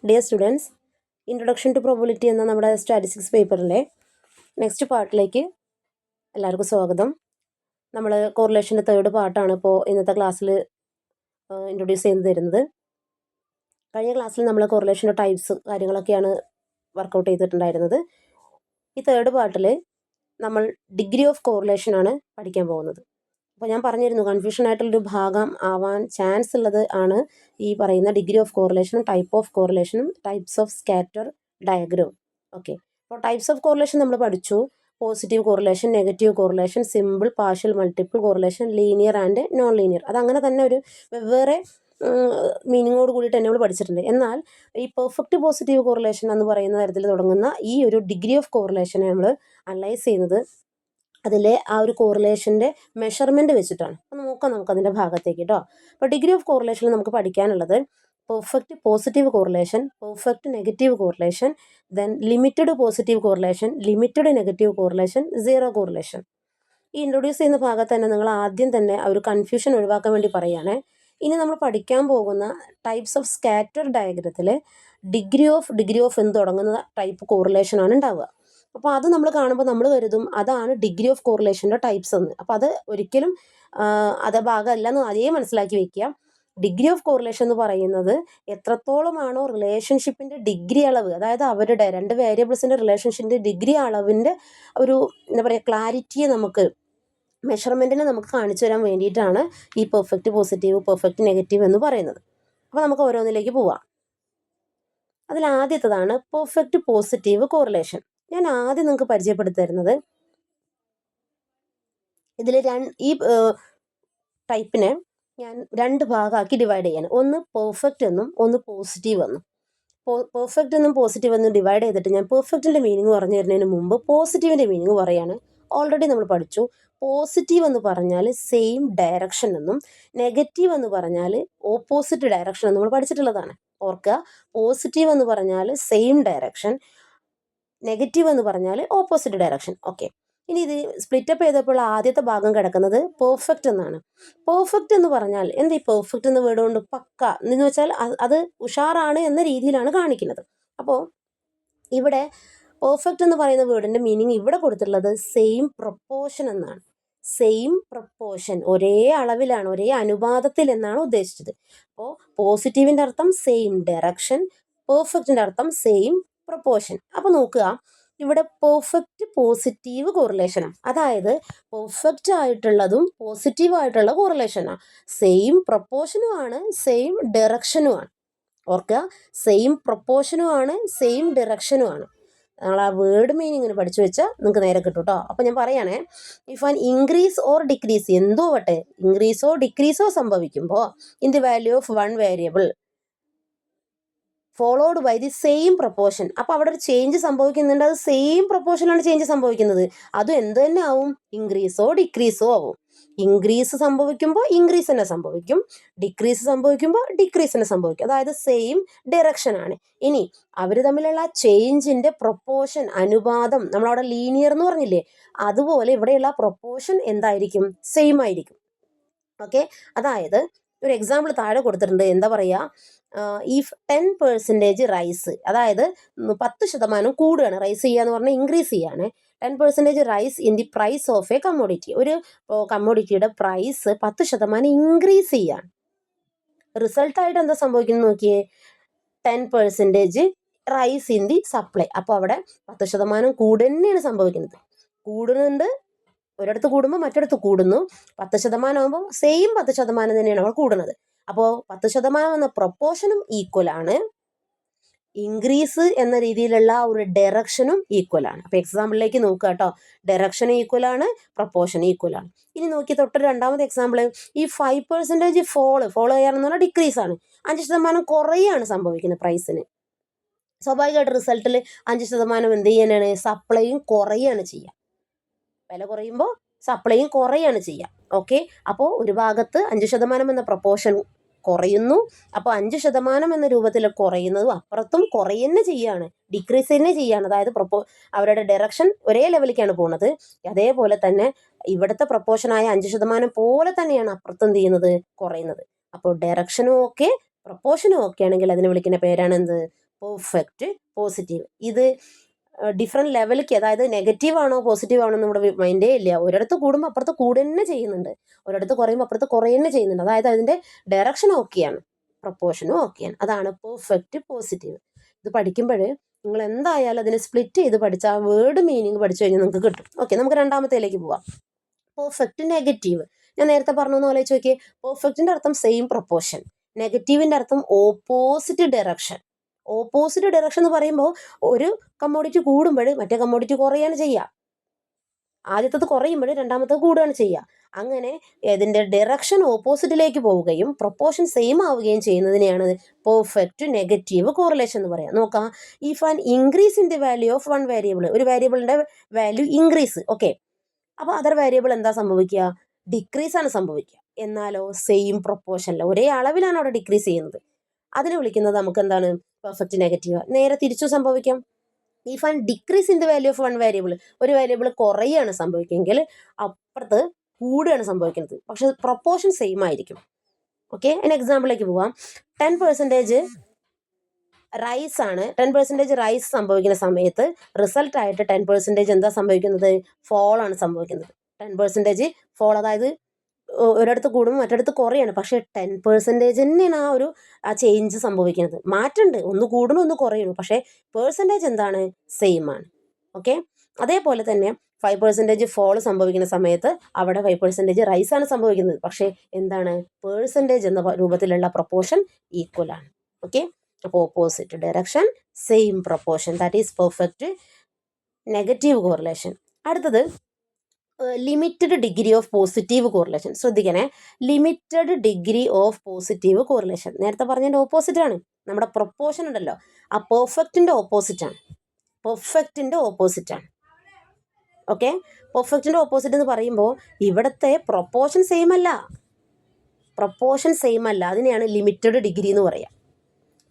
Dear students, introduction to probability എന്ന നമ്മുടെ statistics പേപ്പറിലെ next പാർട്ടിലേക്ക് എല്ലാവർക്കും സ്വാഗതം. നമ്മൾ കോറിലേഷൻ്റെ തേർഡ് പാർട്ടാണ് ഇപ്പോൾ ഇന്നത്തെ ക്ലാസ്സിൽ ഇൻട്രൊഡ്യൂസ് ചെയ്ത് തരുന്നത്. കഴിഞ്ഞ ക്ലാസ്സിൽ നമ്മൾ കോറിലേഷൻ്റെ ടൈപ്സ് കാര്യങ്ങളൊക്കെയാണ് വർക്കൗട്ട് ചെയ്തിട്ടുണ്ടായിരുന്നത്. ഈ തേർഡ് പാർട്ടിൽ നമ്മൾ ഡിഗ്രി ഓഫ് കോറിലേഷനാണ് പഠിക്കാൻ പോകുന്നത്. അപ്പോൾ ഞാൻ പറഞ്ഞിരുന്നു കൺഫ്യൂഷൻ ആയിട്ടുള്ളൊരു ഭാഗം ആവാൻ ചാൻസ് ഉള്ളത് ആണ് ഈ പറയുന്ന ഡിഗ്രി ഓഫ് കോറിലേഷനും ടൈപ്പ് ഓഫ് കോറിലേഷനും types of scatter diagram. Okay, അപ്പോൾ ടൈപ്സ് ഓഫ് കോറിലേഷൻ നമ്മൾ പഠിച്ചു. Positive correlation, negative correlation, simple, partial, multiple correlation, linear and non linear. അതങ്ങനെ തന്നെ ഒരു വെവ്വേറെ മീനിങ്ങോട് കൂടിയിട്ട് തന്നെ നമ്മൾ പഠിച്ചിട്ടുണ്ട്. എന്നാൽ ഈ പെർഫെക്റ്റ് പോസിറ്റീവ് കോറിലേഷൻ എന്ന് പറയുന്ന തരത്തിൽ തുടങ്ങുന്ന ഈ ഒരു ഡിഗ്രി ഓഫ് കോറിലേഷനെ നമ്മൾ അനലൈസ് ചെയ്യുന്നത് അതിലെ ആ ഒരു കോറിലേഷൻ്റെ മെഷർമെൻറ്റ് വെച്ചിട്ടാണ്. അപ്പോൾ നമുക്കതിൻ്റെ ഭാഗത്തേക്ക് കേട്ടോ. അപ്പോൾ ഡിഗ്രി ഓഫ് കോറിലേഷനിൽ നമുക്ക് പഠിക്കാനുള്ളത് perfect positive correlation, perfect negative correlation, then limited positive correlation, limited negative correlation, zero correlation. ഈ ഇൻട്രൊഡ്യൂസ് ചെയ്യുന്ന ഭാഗത്ത് തന്നെ നിങ്ങൾ ആദ്യം തന്നെ ആ ഒരു കൺഫ്യൂഷൻ ഒഴിവാക്കാൻ വേണ്ടി പറയുകയാണ്. ഇനി നമ്മൾ പഠിക്കാൻ പോകുന്ന ടൈപ്സ് ഓഫ് സ്കാറ്റർ ഡയഗ്രത്തിൽ ഡിഗ്രി ഓഫ് എന്ന് തുടങ്ങുന്ന ടൈപ്പ് കോറിലേഷനാണ് ഉണ്ടാവുക. അപ്പോൾ അത് നമ്മൾ കാണുമ്പോൾ നമ്മൾ കരുതും അതാണ് ഡിഗ്രി ഓഫ് കോറിലേഷൻ്റെ ടൈപ്സ് എന്ന്. അപ്പോൾ അത് ഒരിക്കലും അത് ഭാഗമല്ല എന്ന് അതേ മനസ്സിലാക്കി വെക്കുക. ഡിഗ്രി ഓഫ് കോറിലേഷൻ എന്ന് പറയുന്നത് എത്രത്തോളമാണോ റിലേഷൻഷിപ്പിൻ്റെ ഡിഗ്രി അളവ്, അതായത് അവരുടെ രണ്ട് വേരിയബിൾസിൻ്റെ റിലേഷൻഷിപ്പിൻ്റെ ഡിഗ്രി അളവിൻ്റെ ഒരു എന്താ പറയുക ക്ലാരിറ്റിയെ നമുക്ക് മെഷർമെൻറ്റിനെ നമുക്ക് കാണിച്ചു തരാൻ വേണ്ടിയിട്ടാണ് ഈ പെർഫെക്റ്റ് പോസിറ്റീവ്, പെർഫെക്റ്റ് നെഗറ്റീവ് എന്ന് പറയുന്നത്. അപ്പോൾ നമുക്ക് ഓരോന്നിലേക്ക് പോവാം. അതിലാദ്യത്തതാണ് പെർഫെക്റ്റ് പോസിറ്റീവ് കോറിലേഷൻ. ഞാൻ ആദ്യം നിങ്ങൾക്ക് പരിചയപ്പെടുത്തി തരുന്നത് ഇതിൽ ഈ ടൈപ്പിനെ ഞാൻ രണ്ട് ഭാഗമാക്കി ഡിവൈഡ് ചെയ്യാണ്. ഒന്ന് പെർഫെക്റ്റ് എന്നും ഒന്ന് പോസിറ്റീവ് എന്നും. പെർഫെക്റ്റ് എന്നും പോസിറ്റീവ് എന്നും ഡിവൈഡ് ചെയ്തിട്ട് ഞാൻ പെർഫെക്റ്റിൻ്റെ മീനിങ് പറഞ്ഞു തരുന്നതിന് മുമ്പ് പോസിറ്റീവിൻ്റെ മീനിങ് പറയാണ്. ഓൾറെഡി നമ്മൾ പഠിച്ചു. പോസിറ്റീവ് എന്ന് പറഞ്ഞാൽ സെയിം ഡയറക്ഷൻ എന്നും നെഗറ്റീവ് എന്ന് പറഞ്ഞാൽ ഓപ്പോസിറ്റ് ഡയറക്ഷൻ എന്നും നമ്മൾ പഠിച്ചിട്ടുള്ളതാണ്. ഓർക്കുക, പോസിറ്റീവ് എന്ന് പറഞ്ഞാൽ സെയിം ഡയറക്ഷൻ, നെഗറ്റീവ് എന്ന് പറഞ്ഞാൽ ഓപ്പോസിറ്റ് ഡയറക്ഷൻ. ഓക്കെ, ഇനി ഇത് സ്പ്ലിറ്റപ്പ് ചെയ്തപ്പോൾ ആദ്യത്തെ ഭാഗം കിടക്കുന്നത് പെർഫെക്റ്റ് എന്നാണ്. പെർഫെക്റ്റ് എന്ന് പറഞ്ഞാൽ എന്താ ഈ പെർഫെക്റ്റ് എന്ന വേർഡ് കൊണ്ട് പക്ക എന്ന് വെച്ചാൽ അത് ഉഷാറാണ് എന്ന രീതിയിലാണ് കാണിക്കുന്നത്. അപ്പോൾ ഇവിടെ പെർഫെക്റ്റ് എന്ന് പറയുന്ന വേർഡിൻ്റെ മീനിങ് ഇവിടെ കൊടുത്തിട്ടുള്ളത് സെയിം പ്രൊപ്പോർഷൻ എന്നാണ്. സെയിം പ്രൊപ്പോർഷൻ, ഒരേ അളവിലാണ്, ഒരേ അനുപാതത്തിൽ എന്നാണ് ഉദ്ദേശിച്ചത്. അപ്പോൾ പോസിറ്റീവിൻ്റെ അർത്ഥം സെയിം ഡയറക്ഷൻ, പെർഫെക്റ്റിൻ്റെ അർത്ഥം സെയിം പ്രൊപ്പോർഷൻ. അപ്പോൾ നോക്കുക, ഇവിടെ പെർഫെക്റ്റ് പോസിറ്റീവ് കോറിലേഷനാണ്. അതായത് പെർഫെക്റ്റ് ആയിട്ടുള്ളതും പോസിറ്റീവ് ആയിട്ടുള്ള കോറിലേഷനാണ്. Same പ്രൊപ്പോർഷനുമാണ്, same ഡയറക്ഷനുമാണ്. ഓർക്കുക, സെയിം പ്രൊപ്പോർഷനുമാണ്, സെയിം ഡയറക്ഷനുമാണ്. നിങ്ങൾ ആ വേർഡ് മീനിങ്ങിന് പഠിച്ചു വെച്ചാൽ നിങ്ങൾക്ക് നേരെ കിട്ടും കേട്ടോ. അപ്പോൾ ഞാൻ പറയുകയാണേ, if an increase or decrease, എന്തോ വട്ടെ ഇൻക്രീസോ ഡിക്രീസോ സംഭവിക്കുമ്പോൾ in the value of one variable followed by the same proportion. അപ്പോൾ അവിടെ ഒരു ചേഞ്ച് സംഭവിക്കുന്നുണ്ട്, അത് സെയിം പ്രൊപ്പോർഷനിലാണ് ചേഞ്ച് സംഭവിക്കുന്നത്. അതും എന്ത് തന്നെ ആവും, ഇൻക്രീസോ ഡിക്രീസോ ആവും. ഇൻക്രീസ് സംഭവിക്കുമ്പോൾ ഇൻക്രീസ് തന്നെ സംഭവിക്കും, ഡിക്രീസ് സംഭവിക്കുമ്പോൾ ഡിക്രീസ് തന്നെ സംഭവിക്കും. അതായത് സെയിം ഡയറക്ഷനാണ്. ഇനി അവർ തമ്മിലുള്ള ചേഞ്ചിൻ്റെ പ്രൊപ്പോർഷൻ, അനുപാതം, നമ്മളവിടെ ലീനിയർ എന്ന് പറഞ്ഞില്ലേ, അതുപോലെ ഇവിടെയുള്ള പ്രൊപ്പോർഷൻ എന്തായിരിക്കും, സെയിം ആയിരിക്കും. ഓക്കെ, അതായത് ഒരു എക്സാമ്പിൾ താഴെ കൊടുത്തിട്ടുണ്ട്. എന്താ പറയുക, ഇഫ് 10% റൈസ്, അതായത് 10% കൂടുകയാണ്, റൈസ് ചെയ്യുക എന്ന് പറഞ്ഞാൽ ഇൻക്രീസ് ചെയ്യാണ്. 10% rise in the price of a commodity, ഒരു കമ്മോഡിറ്റിയുടെ പ്രൈസ് 10% ഇൻക്രീസ് ചെയ്യാണ്. റിസൾട്ടായിട്ട് എന്താ സംഭവിക്കുന്നത് നോക്കിയേ, 10% റൈസ് ഇൻ ദി സപ്ലൈ. അപ്പോൾ അവിടെ 10% കൂടുക തന്നെയാണ് സംഭവിക്കുന്നത്. കൂടുന്നുണ്ട്, ഒരിടത്ത് കൂടുമ്പോൾ മറ്റിടത്ത് കൂടുന്നു. 10% ആകുമ്പോൾ സെയിം 10% തന്നെയാണ് അവിടെ കൂടുന്നത്. അപ്പോൾ 10% എന്ന പ്രൊപ്പോർഷനും ഈക്വൽ ആണ്, ഇൻക്രീസ് എന്ന രീതിയിലുള്ള ഒരു ഡയറക്ഷനും ഈക്വൽ ആണ്. അപ്പോൾ എക്സാമ്പിളിലേക്ക് നോക്കുക കേട്ടോ, ഡയറക്ഷൻ ഈക്വൽ ആണ്, പ്രൊപ്പോർഷൻ ഈക്വൽ ആണ്. ഇനി നോക്കി തൊട്ട് രണ്ടാമത്തെ എക്സാമ്പിൾ, ഈ 5% ഫോളോ ചെയ്യാറെന്ന് പറഞ്ഞാൽ ഡിക്രീസ് ആണ്, 5% കുറയാണ് സംഭവിക്കുന്നത് പ്രൈസിന്. സ്വാഭാവികമായിട്ട് റിസൾട്ടിൽ 5% എന്ത് ചെയ്യാനാണ്, സപ്ലൈയും കുറയാണ് ചെയ്യുക. വില കുറയുമ്പോൾ സപ്ലൈയും കുറയാണ് ചെയ്യുക. ഓക്കെ, അപ്പോൾ ഒരു ഭാഗത്ത് 5% എന്ന പ്രൊപ്പോർഷൻ കുറയുന്നു, അപ്പോൾ 5% എന്ന രൂപത്തിൽ കുറയുന്നതും അപ്പുറത്തും കുറയുന്നെ ചെയ്യാണ്, ഡിക്രീസ് തന്നെ ചെയ്യാണ്. അതായത് അവരുടെ ഡയറക്ഷൻ ഒരേ ലെവലിലേക്കാണ് പോകുന്നത്. അതേപോലെ തന്നെ ഇവിടുത്തെ പ്രൊപ്പോർഷനായ 5% പോലെ തന്നെയാണ് അപ്പുറത്തും എന്ത് ചെയ്യുന്നത്, കുറയുന്നത്. അപ്പോൾ ഡയറക്ഷനും ഓക്കെ, പ്രൊപ്പോർഷനും ഓക്കെ ആണെങ്കിൽ അതിനെ വിളിക്കുന്ന പേരാണ് എന്ത്, പെർഫെക്റ്റ് പോസിറ്റീവ്. ഇത് ഡിഫറെൻറ്റ് ലെവലിലേക്ക്, അതായത് നെഗറ്റീവ് ആണോ പോസിറ്റീവ് ആണോ നമ്മുടെ മൈൻഡേ ഇല്ല. ഒരിടത്ത് കൂടുമ്പോൾ അപ്പുറത്ത് കൂടെ തന്നെ ചെയ്യുന്നുണ്ട്, ഒരിടത്ത് കുറയുമ്പോൾ അപ്പുറത്ത് കുറേ തന്നെ ചെയ്യുന്നുണ്ട്. അതായത് അതിൻ്റെ ഡയറക്ഷൻ ഓക്കെയാണ്, പ്രൊപ്പോർഷനും ഓക്കെയാണ്. അതാണ് പെർഫെക്റ്റ് പോസിറ്റീവ്. ഇത് പഠിക്കുമ്പോൾ നിങ്ങൾ എന്തായാലും അതിനെ സ്പ്ലിറ്റ് ചെയ്ത് പഠിച്ച ആ വേർഡ് മീനിങ് പഠിച്ചു കഴിഞ്ഞാൽ നിങ്ങൾക്ക് കിട്ടും. ഓക്കെ, നമുക്ക് രണ്ടാമത്തേലേക്ക് പോവാം. Perfect negative. ഞാൻ നേരത്തെ പറഞ്ഞ പോലെ ചോദിക്കേ, പെർഫെക്റ്റിന്റെ അർത്ഥം സെയിം പ്രൊപ്പോർഷൻ, നെഗറ്റീവിന്റെ അർത്ഥം ഓപ്പോസിറ്റ് ഡയറക്ഷൻ. ഓപ്പോസിറ്റ് ഡയറക്ഷൻ എന്ന് പറയുമ്പോൾ ഒരു കമ്മോഡിറ്റി കൂടുമ്പോൾ മറ്റേ കമ്മോഡിറ്റി കുറയാണ് ചെയ്യുക, ആദ്യത്തത് കുറയുമ്പോൾ രണ്ടാമത്തത് കൂടുകയാണ് ചെയ്യുക. അങ്ങനെ ഇതിൻ്റെ ഡയറക്ഷൻ ഓപ്പോസിറ്റിലേക്ക് പോവുകയും പ്രൊപ്പോർഷൻ സെയിം ആവുകയും ചെയ്യുന്നതിനെയാണ് പെർഫെക്റ്റ് നെഗറ്റീവ് കോറിലേഷൻ എന്ന് പറയാം. നോക്കാം, if an increase in the value of one variable, ഒരു വേരിയബിളിൻ്റെ വാല്യൂ ഇൻക്രീസ്, ഓക്കെ, അപ്പോൾ അതർ വേരിയബിൾ എന്താ സംഭവിക്കുക? ഡിക്രീസ് ആണ് സംഭവിക്കുക. എന്നാലോ സെയിം പ്രൊപ്പോർഷനിൽ ഒരേ അളവിലാണ് അവിടെ ഡിക്രീസ് ചെയ്യുന്നത്. അതിനെ വിളിക്കുന്നത് നമുക്ക് എന്താണ്? Perfect negative. നേരെ തിരിച്ചു സംഭവിക്കാം. If and decrease in the value of one variable, ഒരു വേരിയബിൾ കുറയാണ് സംഭവിക്കുമെങ്കിൽ അപ്പുറത്ത് കൂടുകയാണ് സംഭവിക്കുന്നത്, പക്ഷെ പ്രൊപ്പോർഷൻ സെയിം ആയിരിക്കും. ഓക്കെ, അതിന് എക്സാമ്പിളിലേക്ക് പോവാം. 10% റൈസ് ആണ്, 10% റൈസ് സംഭവിക്കുന്ന സമയത്ത് റിസൾട്ട് ആയിട്ട് 10% എന്താ സംഭവിക്കുന്നത്? ഫോൾ ആണ് സംഭവിക്കുന്നത്. 10% ഫോൾ, അതായത് ഒരിടത്ത് കൂടുമ്പോൾ മറ്റടുത്ത് കുറയാണ്, പക്ഷേ 10% തന്നെയാണ് ആ ചേഞ്ച് സംഭവിക്കുന്നത്. മാറ്റമുണ്ട്, ഒന്ന് കൂടണം ഒന്ന് കുറയണു, പക്ഷേ പേഴ്സൻറ്റേജ് എന്താണ്? സെയിം ആണ്. ഓക്കെ, അതേപോലെ തന്നെ 5% ഫോൾ സംഭവിക്കുന്ന സമയത്ത് അവിടെ 5% റൈസ് ആണ് സംഭവിക്കുന്നത്, പക്ഷേ എന്താണ്? പേഴ്സൻറ്റേജ് എന്ന രൂപത്തിലുള്ള പ്രൊപ്പോർഷൻ ഈക്വൽ ആണ്. ഓക്കെ, അപ്പോൾ opposite direction same proportion, that is perfect negative correlation. അടുത്തത് limited degree of positive correlation. ശ്രദ്ധിക്കണേ, limited degree of positive correlation. നേരത്തെ പറഞ്ഞതിൻ്റെ ഓപ്പോസിറ്റ് ആണ്. നമ്മുടെ പ്രൊപ്പോർഷൻ ഉണ്ടല്ലോ, ആ പെർഫെക്റ്റിൻ്റെ ഓപ്പോസിറ്റ് ആണ്. പെർഫെക്റ്റിൻ്റെ ഓപ്പോസിറ്റ് ആണ്. ഓക്കെ, പെർഫെക്റ്റിൻ്റെ ഓപ്പോസിറ്റ് എന്ന് പറയുമ്പോൾ ഇവിടുത്തെ പ്രൊപ്പോർഷൻ സെയിം അല്ല, പ്രൊപ്പോർഷൻ സെയിം അല്ല, അതിനെയാണ് ലിമിറ്റഡ് ഡിഗ്രി എന്ന് പറയുക.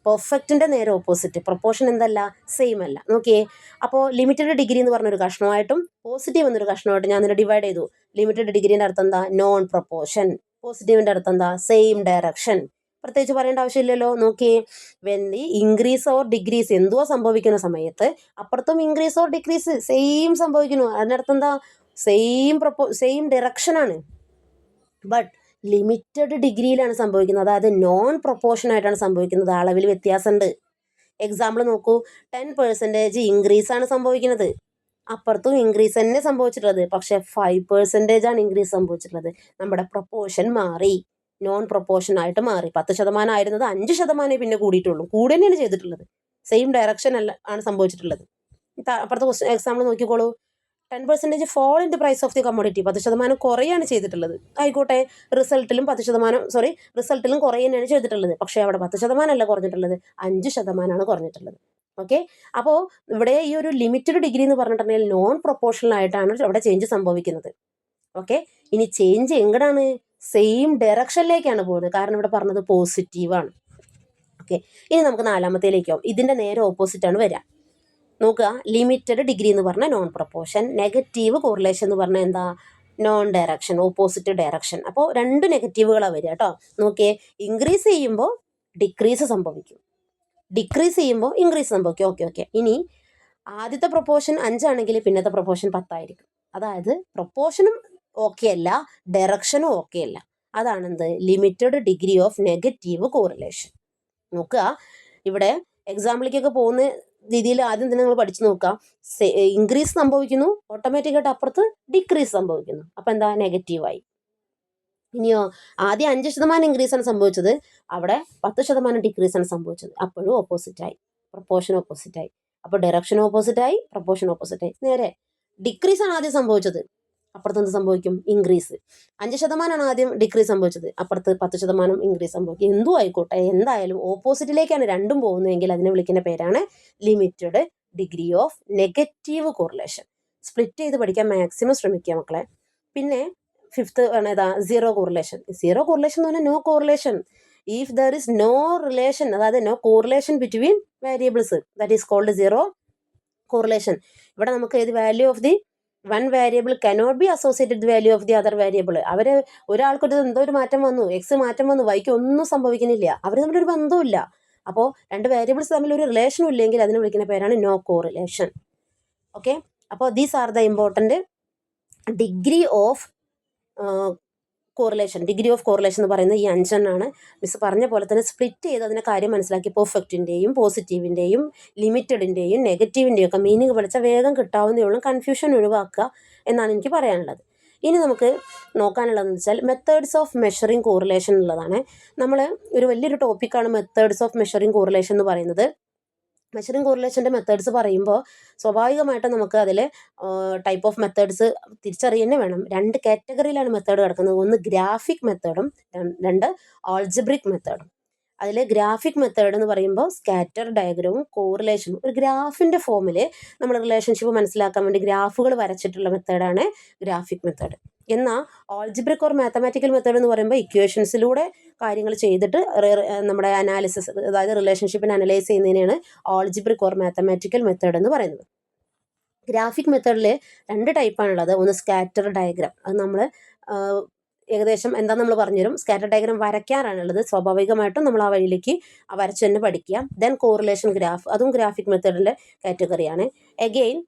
പെർഫെക്റ്റിൻ്റെ നേരെ ഓപ്പോസിറ്റ്, പ്രൊപ്പോർഷൻ എന്തല്ല? സെയിം അല്ല. നോക്കിയേ, അപ്പോൾ ലിമിറ്റഡ് ഡിഗ്രി എന്ന് പറഞ്ഞൊരു കഷ്ണമായിട്ടും പോസിറ്റീവ് എന്നൊരു കഷ്ണമായിട്ടും ഞാൻ ഇതിനെ ഡിവൈഡ് ചെയ്തു. ലിമിറ്റഡ് ഡിഗ്രീൻ്റെ അർത്ഥം എന്താ? Non proportion. പോസിറ്റീവിൻ്റെ അർത്ഥം എന്താ? Same direction. പ്രത്യേകിച്ച് പറയേണ്ട ആവശ്യമില്ലല്ലോ. നോക്കിയേ, when the increase or decrease എന്തുവാ സംഭവിക്കുന്ന സമയത്ത് അപ്പുറത്തും ഇൻക്രീസ് ഓർ ഡിക്രീസ് സെയിം സംഭവിക്കുന്നു. അതിനർത്ഥം എന്താ? സെയിം ഡയറക്ഷനാണ്. ബട്ട് ലിമിറ്റഡ് ഡിഗ്രിയിലാണ് സംഭവിക്കുന്നത്, അതായത് നോൺ പ്രൊപ്പോർഷൻ ആയിട്ടാണ് സംഭവിക്കുന്നത്. അളവിൽ വ്യത്യാസമുണ്ട്. എക്സാമ്പിൾ നോക്കൂ, 10% ഇൻക്രീസ് ആണ് സംഭവിക്കുന്നത്, അപ്പുറത്തും ഇൻക്രീസ് തന്നെ സംഭവിച്ചിട്ടുള്ളത്, പക്ഷെ 5% ആണ് ഇൻക്രീസ് സംഭവിച്ചിട്ടുള്ളത്. നമ്മുടെ പ്രൊപ്പോർഷൻ മാറി, നോൺ പ്രൊപ്പോർഷൻ ആയിട്ട് മാറി. 10% ആയിരുന്നത് 5% പിന്നെ കൂടിയിട്ടുള്ളൂ, കൂടെ തന്നെയാണ് ചെയ്തിട്ടുള്ളത്, സെയിം ഡയറക്ഷൻ അല്ല ആണ് സംഭവിച്ചിട്ടുള്ളത്. അപ്പുറത്തെ ക്വസ്റ്റ്യൻ എക്സാമ്പിൾ നോക്കിക്കോളൂ, 10% fall in the price of the commodity, 10% കുറയാണ് ചെയ്തിട്ടുള്ളത്. ആയിക്കോട്ടെ, റിസൾട്ടിലും കുറേ തന്നെയാണ് ചെയ്തിട്ടുള്ളത്, പക്ഷേ അവിടെ 10% അല്ല കുറഞ്ഞിട്ടുള്ളത്, 5% കുറഞ്ഞിട്ടുള്ളത്. ഓക്കെ, അപ്പോൾ ഇവിടെ ഈ ഒരു ലിമിറ്റഡ് ഡിഗ്രി എന്ന് പറഞ്ഞിട്ടുണ്ടെങ്കിൽ നോൺ പ്രൊപ്പോർഷണൽ ആയിട്ടാണ് അവിടെ ചേഞ്ച് സംഭവിക്കുന്നത്. ഓക്കെ, ഇനി ചേഞ്ച് എങ്ങടാണ്? സെയിം ഡയറക്ഷനിലേക്കാണ് പോകുന്നത്, കാരണം ഇവിടെ പറഞ്ഞത് പോസിറ്റീവാണ്. ഓക്കെ, ഇനി നമുക്ക് നാലാമത്തേലേക്കോ, ഇതിൻ്റെ നേരെ ഓപ്പോസിറ്റാണ് വരിക. നോക്കുക, ലിമിറ്റഡ് ഡിഗ്രി എന്ന് പറഞ്ഞാൽ നോൺ പ്രൊപ്പോർഷൻ, നെഗറ്റീവ് കോറിലേഷൻ എന്ന് പറഞ്ഞാൽ എന്താ? Non direction, opposite direction. അപ്പോൾ രണ്ട് നെഗറ്റീവുകളാണ് വരിക കേട്ടോ. നോക്കിയേ, ഇൻക്രീസ് ചെയ്യുമ്പോൾ ഡിക്രീസ് സംഭവിക്കും, ഡിക്രീസ് ചെയ്യുമ്പോൾ ഇൻക്രീസ് സംഭവിക്കും. ഓക്കെ, ഇനി ആദ്യത്തെ പ്രൊപ്പോർഷൻ 5 ആണെങ്കിൽ പിന്നത്തെ പ്രൊപ്പോർഷൻ 10 ആയിരിക്കും. അതായത് പ്രൊപ്പോർഷനും ഓക്കെ അല്ല, ഡയറക്ഷനും ഓക്കെ അല്ല. അതാണെന്ത്? Limited degree of negative correlation. നോക്കുക, ഇവിടെ എക്സാമ്പിളിലേക്കൊക്കെ പോകുന്ന രീതിയിൽ ആദ്യം തന്നെ നിങ്ങൾ പഠിച്ചു നോക്കുക. ഇൻക്രീസ് സംഭവിക്കുന്നു, ഓട്ടോമാറ്റിക്കായിട്ട് അപ്പുറത്ത് ഡിക്രീസ് സംഭവിക്കുന്നു, അപ്പം എന്താ? നെഗറ്റീവായി. ഇനിയോ, ആദ്യം 5% ഇൻക്രീസ് ആണ് സംഭവിച്ചത്, അവിടെ 10% ഡിക്രീസ് ആണ് സംഭവിച്ചത്, അപ്പോഴും ഓപ്പോസിറ്റായി, പ്രൊപ്പോർഷൻ ഓപ്പോസിറ്റായി. അപ്പോൾ ഡയറക്ഷൻ ഓപ്പോസിറ്റായി, പ്രൊപ്പോർഷൻ ഓപ്പോസിറ്റായി. നേരെ ഡിക്രീസ് ആണ് ആദ്യം സംഭവിച്ചത്, അപ്പുറത്ത് എന്ത് സംഭവിക്കും? ഇൻക്രീസ്. 5% ആദ്യം ഡിക്രീസ് സംഭവിച്ചത്, അപ്പുറത്ത് 10% ഇൻക്രീസ് സംഭവിക്കും. എന്തും ആയിക്കോട്ടെ, എന്തായാലും ഓപ്പോസിറ്റിലേക്കാണ് രണ്ടും പോകുന്നതെങ്കിൽ അതിനെ വിളിക്കുന്ന പേരാണ് limited degree of negative correlation. Split ചെയ്ത് പഠിക്കാൻ മാക്സിമം ശ്രമിക്കുക മക്കളെ. പിന്നെ 5th ആണ് ഏതാ? Zero correlation. സീറോ കോറിലേഷൻ എന്ന് പറഞ്ഞാൽ no correlation. If there is no relation, അതായത് no correlation between variables, that is called zero correlation. ഇവിടെ നമുക്ക് ഏത് value of the one variable cannot be associated with value of the other variable. ഒരാൾക്കൊരു എന്തോ ഒരു മാറ്റം വന്നു, എക്സ് മാറ്റം വന്നു, വൈക്ക് ഒന്നും സംഭവിക്കുന്നില്ല, അവർ തമ്മിലൊരു ബന്ധവുമില്ല. അപ്പോൾ രണ്ട് വേരിയബിൾസ് തമ്മിൽ ഒരു റിലേഷനും ഇല്ലെങ്കിൽ അതിനെ വിളിക്കുന്ന പേരാണ് നോ കോറിലേഷൻ. ഓക്കെ, അപ്പോൾ these are the important degree of correlation. Degree of correlation എന്ന് പറയുന്നത് ഈ 5 മിസ് പറഞ്ഞ പോലെ തന്നെ സ്പ്ലിറ്റ് ചെയ്ത് അതിനെ കാര്യം മനസ്സിലാക്കി പെർഫെക്റ്റിൻ്റെയും പോസിറ്റീവിൻ്റെയും ലിമിറ്റഡിൻ്റെയും നെഗറ്റീവിൻ്റെയും ഒക്കെ മീനിങ് പഠിച്ചാൽ വേഗം കിട്ടാവുന്നേ ഉള്ളൂ. കൺഫ്യൂഷൻ ഒഴിവാക്കുക എന്നാണ് എനിക്ക് പറയാനുള്ളത്. ഇനി നമുക്ക് നോക്കാനുള്ളതെന്ന് വെച്ചാൽ മെത്തേഡ്സ് ഓഫ് മെഷറിങ് കോറിലേഷൻ ഉള്ളതാണ്. നമ്മൾ ഒരു വലിയൊരു ടോപ്പിക്കാണ് മെത്തേഡ്സ് ഓഫ് മെഷറിങ് കോറിലേഷൻ എന്ന് പറയുന്നത്. മെഷറിങ് കോറിലേഷൻ്റെ മെത്തേഡ്സ് പറയുമ്പോൾ സ്വാഭാവികമായിട്ടും നമുക്ക് അതിൽ ടൈപ്പ് ഓഫ് മെത്തേഡ്സ് തിരിച്ചറിയുന്നേ വേണം. 2 കാറ്റഗറിയിലാണ് മെത്തേഡ് കിടക്കുന്നത്. ഒന്ന് ഗ്രാഫിക് മെത്തേഡും 2 ആൾജിബ്രിക് മെത്തേഡും. അതിൽ ഗ്രാഫിക് മെത്തേഡ് എന്ന് പറയുമ്പോൾ സ്കാറ്റർ ഡയഗ്രവും കോറിലേഷനും ഒരു ഗ്രാഫിൻ്റെ ഫോമിൽ നമ്മൾ റിലേഷൻഷിപ്പ് മനസ്സിലാക്കാൻ വേണ്ടി ഗ്രാഫുകൾ വരച്ചിട്ടുള്ള മെത്തേഡാണ് ഗ്രാഫിക് മെത്തേഡ്. എന്നാൽ ആൾജിബ്രിക് ഓർ മാത്തമാറ്റിക്കൽ മെത്തേഡ് എന്ന് പറയുമ്പോൾ ഇക്വേഷൻസിലൂടെ കാര്യങ്ങൾ ചെയ്തിട്ട് നമ്മുടെ അനാലിസിസ്, അതായത് റിലേഷൻഷിപ്പിനെ അനലൈസ് ചെയ്യുന്നതിനാണ് ആൾജിബ്രിക് ഓർ മാത്തമാറ്റിക്കൽ മെത്തേഡ് എന്ന് പറയുന്നത്. ഗ്രാഫിക് മെത്തേഡിൽ 2 ടൈപ്പാണുള്ളത്. ഒന്ന് സ്കാറ്റർ ഡയഗ്രാം, അത് നമ്മൾ ഏകദേശം എന്താ നമ്മൾ പറഞ്ഞുതരും. സ്കാറ്റർ ഡയഗ്രാം വരയ്ക്കാനാണുള്ളത്. സ്വാഭാവികമായിട്ടും നമ്മൾ ആ വഴിയിലേക്ക് വരച്ച് തന്നെ പഠിക്കുക. ദെൻ കോറിലേഷൻ ഗ്രാഫ്, അതും ഗ്രാഫിക് മെത്തേഡിൻ്റെ കാറ്റഗറിയാണ്. എഗെയിൻ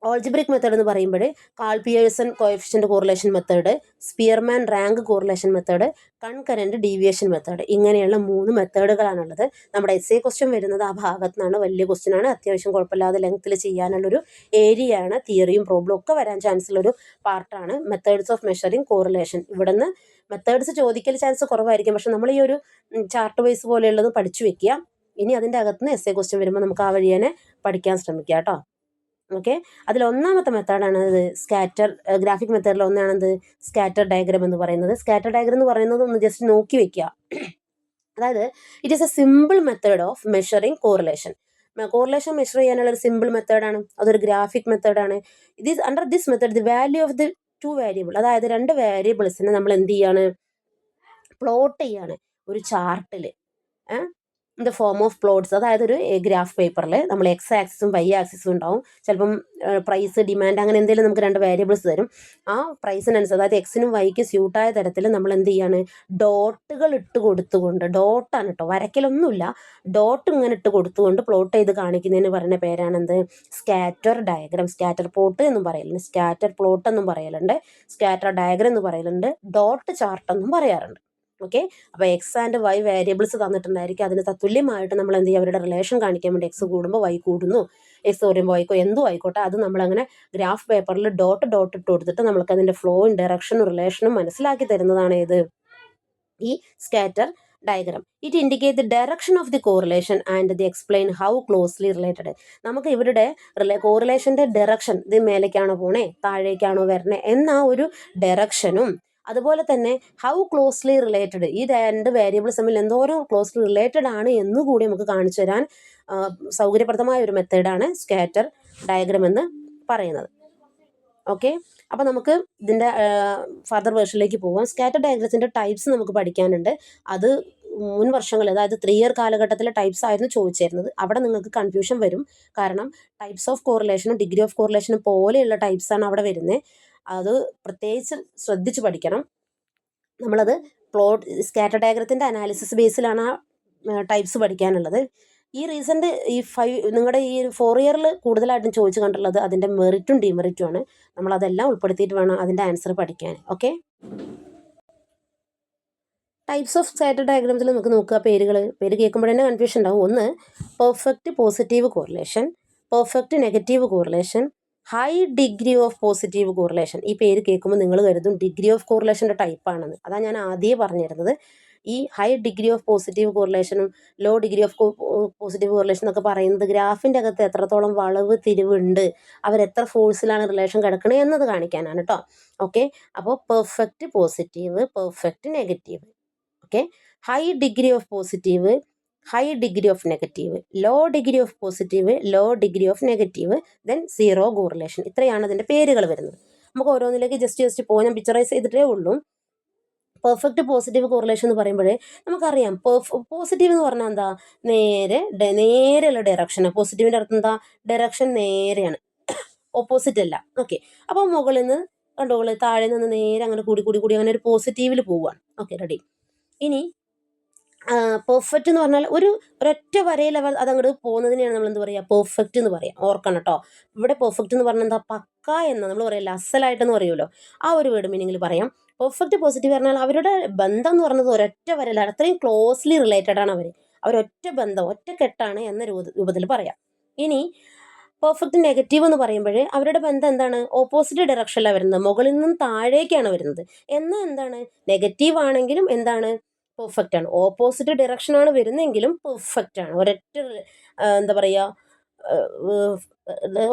ആൾജിബ്രിക് മെത്തേഡ് എന്ന് പറയുമ്പോൾ Karl Pearson coefficient correlation method, Spearman rank correlation method, concurrent deviation method, ഇങ്ങനെയുള്ള 3 മെത്തേഡുകളാണുള്ളത്. നമ്മുടെ എസ്സേ ക്വസ്റ്റ്യൻ വരുന്നത് ആ ഭാഗത്തു നിന്നാണ്. വലിയ ക്വസ്റ്റ്യനാണ്, അത്യാവശ്യം കുഴപ്പമില്ലാതെ ലെങ്ത്തിൽ ചെയ്യാനുള്ളൊരു ഏരിയയാണ്. തിയറിയും പ്രോബ്ലം ഒക്കെ വരാൻ ചാൻസ് ഉള്ളൊരു പാർട്ടാണ് മെത്തേഡ്സ് ഓഫ് മെഷറിങ് കോറിലേഷൻ. ഇവിടുന്ന് മെത്തേഡ്സ് ചോദിക്കൽ ചാൻസ് കുറവായിരിക്കും, പക്ഷെ നമ്മൾ ഈ ഒരു ചാർട്ട് വൈസ് പോലെയുള്ളത് പഠിച്ചു വെക്കുക. ഇനി അതിൻ്റെ അകത്തുനിന്ന് എസ്സേ ക്വസ്റ്റ്യൻ വരുമ്പോൾ നമുക്ക് ആ വഴി തന്നെ പഠിക്കാൻ ശ്രമിക്കുക കേട്ടോ. ഓക്കെ, അതിൽ ഒന്നാമത്തെ മെത്തേഡാണ് ഇത് സ്കാറ്റർ. ഗ്രാഫിക് മെത്തേഡിൽ ഒന്നാണത് സ്കാറ്റർ ഡയഗ്രാം എന്ന് പറയുന്നത്. സ്കാറ്റർ ഡയഗ്രാം എന്ന് പറയുന്നത് ഒന്ന് ജസ്റ്റ് നോക്കി വെക്കുക. അതായത് it is A simple method of measuring correlation. Correlation measure ചെയ്യാനുള്ള ഒരു സിമ്പിൾ മെത്തേഡാണ്, അതൊരു ഗ്രാഫിക് മെത്തേഡാണ്. Under this method the value of the 2 variable, അതായത് 2 വേരിയബിൾസിനെ നമ്മൾ എന്ത് ചെയ്യാണ്, പ്ലോട്ട് ചെയ്യാണ് ഒരു ചാർട്ടിൽ in the form of plots. അതായത് ഒരു ഗ്രാഫ് പേപ്പറിൽ നമ്മൾ എക്സ് ആക്സിസും വൈ ആക്സിസും ഉണ്ടാവും. ചിലപ്പം പ്രൈസ്, ഡിമാൻഡ്, അങ്ങനെ എന്തെങ്കിലും നമുക്ക് 2 വേരിയബിൾസ് തരും. ആ പ്രൈസിനനുസരിച്ച്, അതായത് എക്സിനും വൈക്കും സ്യൂട്ടായ തരത്തിൽ നമ്മൾ എന്ത് ചെയ്യാണ്, ഡോട്ടുകൾ ഇട്ട് കൊടുത്തുകൊണ്ട്, ഡോട്ടാണ് കേട്ടോ, വരയ്ക്കലൊന്നുമില്ല, ഡോട്ട് ഇങ്ങനെ ഇട്ട് കൊടുത്തുകൊണ്ട് പ്ലോട്ട് ചെയ്ത് കാണിക്കുന്നതിന് പറയുന്ന പേരാണ് എന്ത്, സ്കാറ്റർ ഡയഗ്രാം. സ്കാറ്റർ പ്ലോട്ട് എന്നും പറയലുണ്ട്, സ്കാറ്റർ പ്ലോട്ട് എന്നും പറയലുണ്ട്, സ്കാറ്റർ ഡയഗ്രാം എന്ന് പറയലുണ്ട്, ഡോട്ട് ചാർട്ട് എന്നും പറയാറുണ്ട്. ഓക്കെ, അപ്പോൾ എക്സ് ആൻഡ് വൈ വേരിയബിൾസ് തന്നിട്ടുണ്ടായിരിക്കും. അതിന് തത്തുല്യമായിട്ട് നമ്മൾ എന്ത് ചെയ്യുക, അവരുടെ റിലേഷൻ കാണിക്കാൻ വേണ്ടി എക്സ് കൂടുമ്പോൾ വൈ കൂടുന്നു, എക്സ് പറയുമ്പോൾ വൈക്കോ എന്തോ ആയിക്കോട്ടെ, അത് നമ്മളങ്ങനെ ഗ്രാഫ് പേപ്പറിൽ ഡോട്ട് ഇട്ട് കൊടുത്തിട്ട് നമ്മൾക്ക് അതിൻ്റെ ഫ്ലോയും ഡയറക്ഷനും റിലേഷനും മനസ്സിലാക്കി തരുന്നതാണ് ഏത്, ഈ scatter diagram. It indicate the direction of the correlation and the explain how closely related. നമുക്ക് ഇവരുടെ കോറിലേഷൻ്റെ ഡയറക്ഷൻ, ഇത് മേലേക്കാണോ പോണേ താഴേക്കാണോ വരണേ എന്ന ഒരു ഡയറക്ഷനും, അതുപോലെ തന്നെ ഹൗ ക്ലോസ്ലി റിലേറ്റഡ്, ഈ 2 വേരിയബിൾസ് തമ്മിൽ എന്തോരം ക്ലോസ്ലി റിലേറ്റഡ് ആണ് എന്നുകൂടി നമുക്ക് കാണിച്ചു തരാൻ സൗകര്യപ്രദമായ ഒരു മെത്തേഡാണ് സ്കാറ്റർ ഡയഗ്രാം എന്ന് പറയുന്നത്. ഓക്കെ, അപ്പോൾ നമുക്ക് ഇതിൻ്റെ ഫർദർ വേർഷനിലേക്ക് പോകാം. സ്കാറ്റർ ഡയഗ്രത്തിൻ്റെ ടൈപ്സ് നമുക്ക് പഠിക്കാനുണ്ട്. അത് മുൻ വർഷങ്ങളിൽ, അതായത് 3 ഇയർ കാലഘട്ടത്തിലെ ടൈപ്സ് ആയിരുന്നു ചോദിച്ചിരുന്നത്. അവിടെ നിങ്ങൾക്ക് കൺഫ്യൂഷൻ വരും, കാരണം ടൈപ്സ് ഓഫ് കോറിലേഷനും ഡിഗ്രി ഓഫ് കോറിലേഷനും പോലെയുള്ള ടൈപ്സാണ് അവിടെ വരുന്നത്. അത് പ്രത്യേകിച്ച് ശ്രദ്ധിച്ച് പഠിക്കണം. നമ്മളത് സ്കാറ്റർ ഡയഗ്രത്തിൻ്റെ അനാലിസിസ് ബേസിലാണ് ആ ടൈപ്സ് പഠിക്കാനുള്ളത്. ഈ റീസെൻ്റ് നിങ്ങളുടെ ഈ 4 ഇയറിൽ കൂടുതലായിട്ടും ചോദിച്ചു കണ്ടുള്ളത് അതിൻ്റെ മെറിറ്റും ഡിമെറിറ്റും ആണ്. നമ്മളതെല്ലാം ഉൾപ്പെടുത്തിയിട്ട് വേണം അതിൻ്റെ ആൻസർ പഠിക്കാൻ. ഓക്കെ, ടൈപ്സ് ഓഫ് സ്കാറ്റർ ഡയഗ്രാംസിൽ നമുക്ക് നോക്കുക. പേര് കേൾക്കുമ്പോൾ തന്നെ കൺഫ്യൂഷൻ ഉണ്ടാവും. ഒന്ന് perfect positive correlation, perfect negative correlation, high degree of positive correlation. ഈ പേര് കേൾക്കുമ്പോൾ നിങ്ങൾ കരുതും ഡിഗ്രി ഓഫ് കോറിലേഷൻ്റെ ടൈപ്പാണെന്ന്. അതാണ് ഞാൻ ആദ്യമേ പറഞ്ഞിരുന്നത്. ഈ ഹൈ ഡിഗ്രി ഓഫ് പോസിറ്റീവ് കോറിലേഷനും low degree of positive correlation എന്നൊക്കെ പറയുന്നത് ഗ്രാഫിൻ്റെ അകത്ത് എത്രത്തോളം വളവ് തിരിവുണ്ട്, അവരെത്ര ഫോഴ്സിലാണ് റിലേഷൻ കിടക്കണേ എന്നത് കാണിക്കാനാണ് കേട്ടോ. ഓക്കെ, അപ്പോൾ perfect positive, perfect negative. Okay, high degree of positive, high degree of negative, low degree of positive, low degree of negative, then zero correlation. ഇത്രയാണ് അതിൻ്റെ പേരുകൾ വരുന്നത്. നമുക്ക് ഓരോന്നിലേക്ക് ജസ്റ്റ് പോകാൻ ഞാൻ പിക്ചറൈസ് ചെയ്തിട്ടേ ഉള്ളൂ. പെർഫെക്റ്റ് പോസിറ്റീവ് കോറിലേഷൻ എന്ന് പറയുമ്പോഴേ നമുക്കറിയാം, പോസിറ്റീവ് എന്ന് പറഞ്ഞാൽ എന്താ, നേരെയുള്ള ഡയറക്ഷനാണ്. പോസിറ്റീവിൻ്റെ അർത്ഥം എന്താ, ഡയറക്ഷൻ നേരെയാണ്, ഓപ്പോസിറ്റ് അല്ല. ഓക്കെ, അപ്പോൾ മുകളിൽ നിന്ന് കണ്ടോളൂ, താഴെ നിന്ന് നേരെ അങ്ങനെ കൂടി അങ്ങനെ ഒരു പോസിറ്റീവിൽ പോവുകയാണ്. Okay, ready. ഇനി പെർഫെക്റ്റ് എന്ന് പറഞ്ഞാൽ ഒരൊറ്റ വരയിൽ അതങ്ങോട്ട് പോകുന്നതിനെയാണ് നമ്മൾ എന്ത് പറയുക, പെർഫെക്റ്റ് എന്ന് പറയാം. ഓർക്കണം കേട്ടോ. ഇവിടെ പെർഫെക്റ്റ് എന്ന് പറഞ്ഞാൽ എന്താ, പക്ക എന്ന് നമ്മൾ പറയില്ല, അസലായിട്ടെന്ന് പറയുമല്ലോ, ആ ഒരു വേർഡ് മീനിങ്ങിൽ പറയാം. പെർഫെക്റ്റ് പോസിറ്റീവ് പറഞ്ഞാൽ അവരുടെ ബന്ധം എന്ന് പറയുന്നത് ഒരൊറ്റ വരയിലാണ്, അത്രയും ക്ലോസ്ലി റിലേറ്റഡ് ആണ് അവരൊറ്റ ബന്ധം, ഒറ്റ കെട്ടാണ് എന്ന രൂപത്തിൽ പറയാം. ഇനി പെർഫെക്റ്റ് നെഗറ്റീവ് എന്ന് പറയുമ്പോൾ അവരുടെ ബന്ധം എന്താണ്, ഓപ്പോസിറ്റ് ഡയറക്ഷനിലാണ് വരുന്നത്, മുകളിൽ നിന്നും താഴേക്കാണ് വരുന്നത്. എന്നാൽ എന്താണ്, നെഗറ്റീവ് ആണെങ്കിലും എന്താണ്, പെർഫെക്റ്റ് ആണ്. ഓപ്പോസിറ്റ് ഡയറക്ഷനാണ് വരുന്നെങ്കിലും പെർഫെക്റ്റ് ആണ്. എന്താ പറയുക,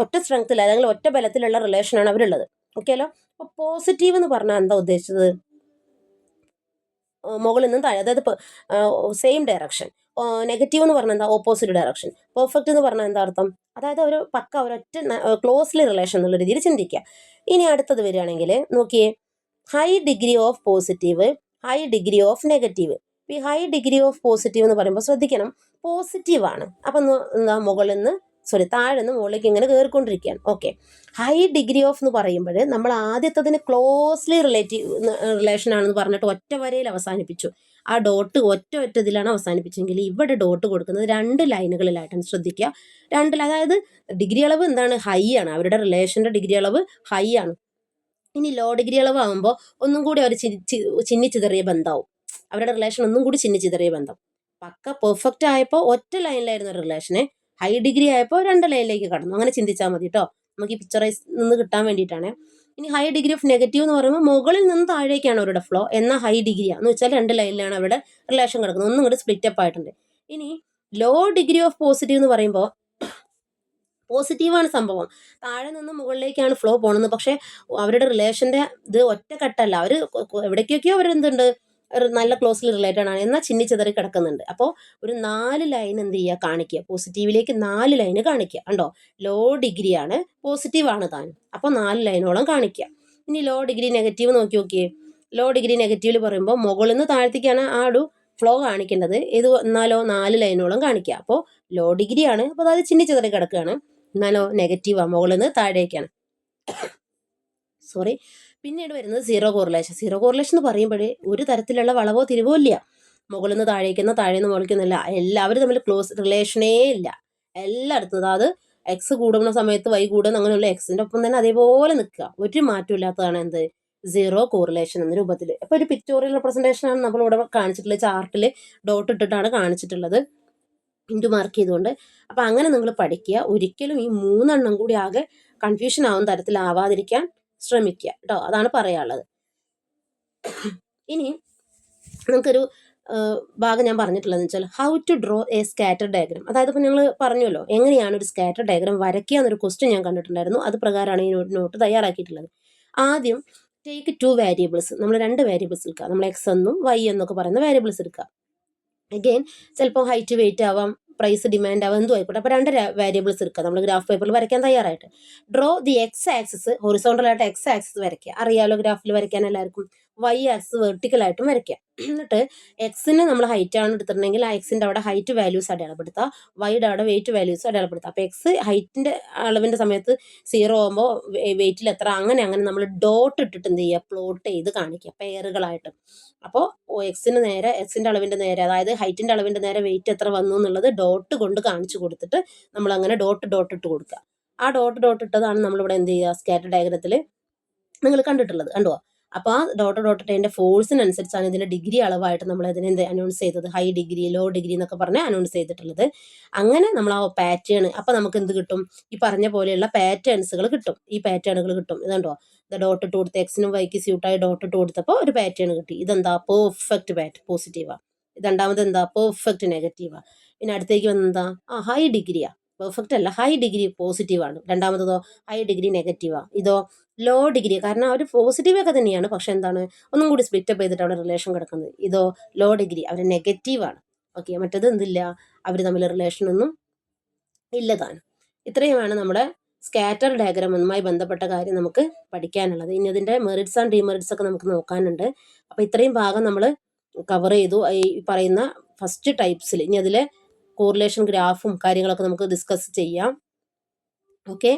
ഒറ്റ സ്ട്രെങ്ത്തിൽ അല്ലെങ്കിൽ ഒറ്റ ബലത്തിലുള്ള റിലേഷനാണ് അവരുള്ളത്. ഓക്കെയല്ലോ. അപ്പോൾ പോസിറ്റീവ് എന്ന് പറഞ്ഞാൽ എന്താ ഉദ്ദേശിച്ചത്, മുകളിൽ നിന്നും താഴെ, അതായത് സെയിം ഡയറക്ഷൻ. നെഗറ്റീവ് എന്ന് പറഞ്ഞാൽ എന്താ, ഓപ്പോസിറ്റ് ഡയറക്ഷൻ. പെർഫെക്റ്റ് എന്ന് പറഞ്ഞാൽ എന്താ അർത്ഥം, അതായത് ഒരൊറ്റ ക്ലോസ്ലി റിലേഷൻ എന്നുള്ള രീതിയിൽ ചിന്തിക്കുക. ഇനി അടുത്തത് വരികയാണെങ്കിൽ നോക്കിയേ, high degree of positive, high degree of negative. ഈ ഹൈ ഡിഗ്രി ഓഫ് പോസിറ്റീവ് എന്ന് പറയുമ്പോൾ ശ്രദ്ധിക്കണം, പോസിറ്റീവ് ആണ്. അപ്പം എന്താ, മുകളിൽ നിന്ന് താഴെ നിന്ന് മുകളിലേക്ക് ഇങ്ങനെ കയറിക്കൊണ്ടിരിക്കുകയാണ്. ഓക്കെ. ഹൈ ഡിഗ്രി ഓഫ് എന്ന് പറയുമ്പോൾ നമ്മൾ ആദ്യത്തതിന് ക്ലോസ്ലി റിലേഷൻ ആണെന്ന് പറഞ്ഞിട്ട് ഒറ്റ വരയിൽ അവസാനിപ്പിച്ചു. ആ ഡോട്ട് ഒറ്റ ഇതിലാണ് അവസാനിപ്പിച്ചെങ്കിൽ ഇവിടെ ഡോട്ട് കൊടുക്കുന്നത് 2 ലൈനുകളിലായിട്ടാണ്. ശ്രദ്ധിക്കുക, 2 അതായത് ഡിഗ്രി അളവ് എന്താണ്, ഹൈ ആണ്. അവരുടെ റിലേഷൻ്റെ ഡിഗ്രി അളവ് ഹൈ ആണ്. ഇനി ലോ ഡിഗ്രി അളവ് ആകുമ്പോൾ ഒന്നും കൂടി അവർ ചിന്നിച്ചിതറിയ ബന്ധമാവും. അവരുടെ റിലേഷൻ ഒന്നും കൂടി ചിന്നിച്ചിതറിയ ബന്ധം. പക്ക പെർഫെക്റ്റ് ആയപ്പോൾ ഒറ്റ ലൈനിലായിരുന്നു റിലേഷനെ, ഹൈ ഡിഗ്രി ആയപ്പോൾ 2 ലൈനിലേക്ക് കടന്നു. അങ്ങനെ ചിന്തിച്ചാൽ മതി കേട്ടോ, നമുക്ക് ഈ പിക്ചറൈസ് നിന്ന് കിട്ടാൻ വേണ്ടിയിട്ടാണ്. ഇനി ഹൈ ഡിഗ്രി ഓഫ് നെഗറ്റീവ് എന്ന് പറയുമ്പോൾ മുകളിൽ നിന്ന് താഴേക്കാണ് അവരുടെ ഫ്ലോ, എന്നാൽ ഹൈ ഡിഗ്രിയാണ് എന്ന് വെച്ചാൽ 2 ലൈനിലാണ് അവരുടെ റിലേഷൻ കിടക്കുന്നത്, ഒന്നും കൂടി സ്പ്ലിറ്റ് അപ്പ് ആയിട്ടുണ്ട്. ഇനി ലോ ഡിഗ്രി ഓഫ് പോസിറ്റീവ് എന്ന് പറയുമ്പോൾ പോസിറ്റീവാണ് സംഭവം, താഴെ നിന്ന് മുകളിലേക്കാണ് ഫ്ലോ പോകുന്നത്. പക്ഷേ അവരുടെ റിലേഷൻ്റെ ഇത് ഒറ്റക്കെട്ടല്ല, അവർ എവിടേക്കൊക്കെയോ അവരെന്തുണ്ട്, നല്ല ക്ലോസ്ലി റിലേറ്റഡ് ആണ്, എന്നാൽ ചിന്നിച്ചിതറി കിടക്കുന്നുണ്ട്. അപ്പോൾ ഒരു 4 ലൈൻ എന്ത് ചെയ്യുക, കാണിക്കുക, പോസിറ്റീവിലേക്ക് 4 ലൈന് കാണിക്കുക. കണ്ടോ, ലോ ഡിഗ്രിയാണ്, പോസിറ്റീവാണ് താൻ, അപ്പോൾ 4 ലൈനോളം കാണിക്കുക. ഇനി ലോ ഡിഗ്രി നെഗറ്റീവ് നോക്കിയേ. ലോ ഡിഗ്രി നെഗറ്റീവിൽ പറയുമ്പോൾ മുകളിൽ നിന്ന് താഴത്തേക്കാണ് ആ ഒരു ഫ്ലോ കാണിക്കേണ്ടത്. ഇത് എന്നാലോ 4 ലൈനോളം കാണിക്കുക. അപ്പോൾ ലോ ഡിഗ്രിയാണ്, അപ്പോൾ അതായത് ചിന്നിച്ചിതറി കിടക്കുകയാണ്. എന്നാലോ നെഗറ്റീവാണ്, മുകളിൽ നിന്ന് താഴേക്കാണ്. പിന്നീട് വരുന്നത് സീറോ കോറിലേഷൻ. സീറോ കോറിലേഷൻ എന്ന് പറയുമ്പോഴേ ഒരു തരത്തിലുള്ള വളവോ തിരിവോ ഇല്ല, മുകളിൽ നിന്ന് താഴേക്കുന്ന, താഴെ നിന്ന് മുകളിക്കുന്നില്ല, എല്ലാവരും തമ്മിൽ ക്ലോസ് റിലേഷനേ ഇല്ല. എല്ലായിടത്തും അതായത് എക്സ് കൂടുന്ന സമയത്ത് വൈ കൂടുന്ന, അങ്ങനെയുള്ള എക്സിൻ്റെ ഒപ്പം തന്നെ അതേപോലെ നിൽക്കുക, ഒരു മാറ്റം ഇല്ലാത്തതാണ് എന്ത്, സീറോ കോറിലേഷൻ എന്ന രൂപത്തിൽ. അപ്പോൾ ഒരു പിക്ചോറിയൽ റെപ്രസെൻറ്റേഷൻ ആണ് നമ്മളിവിടെ കാണിച്ചിട്ടുള്ളത്, ചാർട്ടിൽ ഡോട്ട് ഇട്ടിട്ടാണ് കാണിച്ചിട്ടുള്ളത്, ഇൻറ്റു മാർക്ക് ചെയ്തുകൊണ്ട്. അപ്പോൾ അങ്ങനെ നിങ്ങൾ പഠിക്കുക. ഒരിക്കലും ഈ 3 കൂടി ആകെ കൺഫ്യൂഷൻ ആവുന്ന തരത്തിലാവാതിരിക്കാൻ ശ്രമിക്കുക കേട്ടോ, അതാണ് പറയാനുള്ളത്. ഇനി നമുക്കൊരു ഭാഗം ഞാൻ പറഞ്ഞിട്ടുള്ളതെന്ന് വെച്ചാൽ how to draw a scatter diagram. അതായത് ഇപ്പോൾ ഞങ്ങൾ പറഞ്ഞല്ലോ എങ്ങനെയാണ് ഒരു സ്കാറ്റർ ഡയഗ്രാം വരയ്ക്കുക എന്നൊരു ക്വസ്റ്റ്യൻ ഞാൻ കണ്ടിട്ടുണ്ടായിരുന്നു, അത് പ്രകാരമാണ് ഈ നോട്ട് തയ്യാറാക്കിയിട്ടുള്ളത്. ആദ്യം ടേക്ക് 2 വേരിയബിൾസ്, നമ്മൾ 2 വേരിയബിൾസ് എടുക്കുക, നമ്മൾ എക്സ് എന്നും വൈ എന്നൊക്കെ പറയുന്ന വേരിയബിൾസ് എടുക്കുക. അഗെയിൻ ചിലപ്പോൾ ഹൈറ്റ്, വെയിറ്റ് ആവാം, പ്രൈസ്, ഡിമാൻഡ് ആവാം, എന്തും ആയിക്കോട്ടെ. അപ്പോൾ 2 വേരിയബിൾസ് എടുക്കുക നമ്മൾ ഗ്രാഫ് പേപ്പറിൽ വരയ്ക്കാൻ തയ്യാറായിട്ട്. ഡ്രോ ദി എക്സ് ആക്സിസ്, ഹൊറിസോണ്ടലായിട്ട് എക്സ് ആക്സിസ് വരയ്ക്കുക, അറിയാലോ ഗ്രാഫിൽ വരയ്ക്കാൻ എല്ലാവർക്കും. വൈ ആക്സിസ് വെർട്ടിക്കലായിട്ടും വരയ്ക്കുക. എന്നിട്ട് എക്സിന് നമ്മൾ ഹൈറ്റ് ആണ് എടുത്തിട്ടുണ്ടെങ്കിൽ ആ എക്സിൻ്റെ അവിടെ ഹൈറ്റ് വാല്യൂസ് അടയാളപ്പെടുത്തുക, വൈയുടെ അവിടെ വെയിറ്റ് വാല്യൂസ് അടയാളപ്പെടുത്തുക. അപ്പോൾ എക്സ് ഹൈറ്റിൻ്റെ അളവിൻ്റെ സമയത്ത് 0 ആകുമ്പോൾ വെയിറ്റിൽ എത്ര, അങ്ങനെ നമ്മൾ ഡോട്ട് ഇട്ടിട്ട് എന്ത് ചെയ്യുക, പ്ലോട്ട് ചെയ്ത് കാണിക്കുക പെയറുകളായിട്ട്. അപ്പോൾ എക്സിന് നേരെ, എക്സിൻ്റെ അളവിൻ്റെ നേരെ, അതായത് ഹൈറ്റിൻ്റെ അളവിൻ്റെ നേരെ വെയിറ്റ് എത്ര വന്നു എന്നുള്ളത് ഡോട്ട് കൊണ്ട് കാണിച്ചു കൊടുത്തിട്ട് നമ്മളങ്ങനെ ഡോട്ട് ഇട്ട് കൊടുക്കുക. ആ ഡോട്ട് ഇട്ടതാണ് നമ്മളിവിടെ എന്ത് ചെയ്യുക, സ്കാറ്റർ ഡയഗ്രത്തിൽ നിങ്ങൾ കണ്ടിട്ടുള്ളത്, കണ്ടോ. അപ്പോൾ ആ ഡോട്ട് ഇട്ടതിൻ്റെ ഫോഴ്സിനനുസരിച്ചാണ് ഇതിൻ്റെ ഡിഗ്രി അളവായിട്ട് നമ്മൾ ഇതിനെ എന്ത് അനൗൺസ് ചെയ്തത്, ഹൈ ഡിഗ്രി, ലോ ഡിഗ്രി എന്നൊക്കെ പറഞ്ഞ് അനൗൺസ് ചെയ്തിട്ടുള്ളത്. അങ്ങനെ നമ്മൾ ആ പാറ്റേൺ, അപ്പോൾ നമുക്ക് എന്ത് കിട്ടും, ഈ പറഞ്ഞ പോലെയുള്ള പാറ്റേൺസുകൾ കിട്ടും, ഈ പാറ്റേണുകൾ കിട്ടും. ഇതുണ്ടോ, ഇത് ഡോട്ട് ഇട്ട് കൊടുത്ത് എക്സിനും വൈക്ക് സ്യൂട്ടായി ഡോട്ട് ഇട്ട് കൊടുത്തപ്പോൾ ഒരു പാറ്റേൺ കിട്ടി. ഇതെന്താ, പെർഫെക്റ്റ് പോസിറ്റീവാണ്. രണ്ടാമത് എന്താ, പെർഫെക്റ്റ് നെഗറ്റീവാണ്. പിന്നെ അടുത്തേക്ക് വന്നെന്താ, ഹൈ ഡിഗ്രിയാണ്, പെർഫെക്റ്റ് അല്ല, ഹൈ ഡിഗ്രി പോസിറ്റീവാണ്. രണ്ടാമതോ ഹൈ ഡിഗ്രി നെഗറ്റീവാണ്. ഇതോ ലോ ഡിഗ്രി, കാരണം അവർ പോസിറ്റീവൊക്കെ തന്നെയാണ്, പക്ഷെ എന്താണ് ഒന്നും കൂടി സ്പ്ലിറ്റപ്പ് ചെയ്തിട്ട് അവിടെ റിലേഷൻ കിടക്കുന്നത്. ഇതോ ലോ ഡിഗ്രി, അവർ നെഗറ്റീവാണ്. ഓക്കെ, മറ്റേത് എന്തില്ല, അവർ തമ്മിൽ റിലേഷനൊന്നും ഇല്ലതാണ്. ഇത്രയുമാണ് നമ്മുടെ സ്കാറ്റർ ഡയഗ്രാമുമായി ബന്ധപ്പെട്ട കാര്യം നമുക്ക് പഠിക്കാനുള്ളത്. ഇനി അതിൻ്റെ മെറിറ്റ്സ് ആൻഡ് ഡിമെറിറ്റ്സ് ഒക്കെ നമുക്ക് നോക്കാനുണ്ട്. അപ്പോൾ ഇത്രയും ഭാഗം നമ്മൾ കവർ ചെയ്തു ഈ പറയുന്ന ഫസ്റ്റ് ടൈപ്സിൽ. ഇനി അതിലെ കോറിലേഷൻ ഗ്രാഫും കാര്യങ്ങളൊക്കെ നമുക്ക് ഡിസ്കസ് ചെയ്യാം. ഓക്കെ.